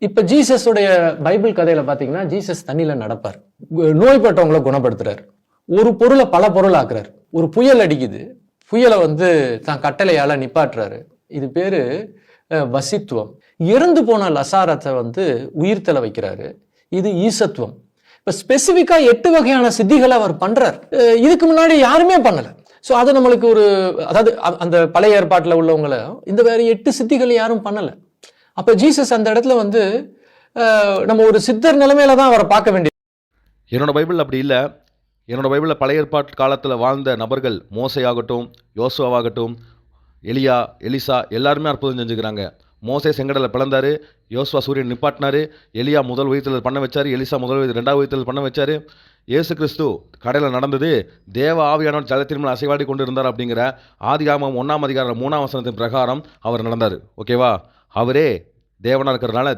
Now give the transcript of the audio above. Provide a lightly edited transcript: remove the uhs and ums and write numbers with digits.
இப்ப ஜீசஸுடைய பைபிள் கதையில பாத்தீங்கன்னா ஜீசஸ் தண்ணியில நடப்பார், நோய்பட்டவங்களை குணப்படுத்துறாரு, ஒரு பொருளை பல பொருள் ஆக்குறாரு, ஒரு புயல் அடிக்குது, புயலை தான் கட்டளையால நிப்பாட்டுறாரு. இது பேரு வசித்துவம். இறந்து போன லசாரத்தை உயிர்த்தல வைக்கிறாரு. இது ஈசத்துவம். இப்ப ஸ்பெசிபிக்கா 8 வகையான சித்திகளை அவர் பண்றார். இதுக்கு முன்னாடி யாருமே பண்ணல. சோ அது நம்மளுக்கு அதாவது அந்த பழைய ஏற்பாட்டுல உள்ளவங்களை இந்த வேற 8 சித்திகள் யாரும் பண்ணல. அப்ப ஜீசஸ் அந்த இடத்துல நம்ம ஒரு சித்தர் நிலைமையில தான் அவரை பார்க்க வேண்டியது. என்னோட பைபிள் அப்படி இல்லை. என்னோட பைபிளில் பழைய ஏற்பாட்டு காலத்தில் வாழ்ந்த நபர்கள் மோசே ஆகட்டும், யோசுவாவாகட்டும், எலியா, எலிசா எல்லாருமே அற்புதம் செஞ்சுக்கிறாங்க. மோசே செங்கடலை பிளந்தாரு, யோசுவா சூரியன் நிப்பாட்டினாரு, எலியா முதல் உயிர்த்தெழுதல் பண்ண வச்சாரு, எலிசா ரெண்டாவது உயிர்த்தெழுதல் பண்ண வச்சாரு. இயேசு கிறிஸ்து கடையில் நடந்தது தேவ ஆவியானவர் ஜலத்தின் மேல் அசைவாடி கொண்டு இருந்தார் அப்படிங்கிற ஆதியாகமம் 1 அதிகாரம் 3 வசனத்தின் பிரகாரம் அவர் நடந்தார். ஓகேவா? அவரே தேவனாக இருக்கிறதுனால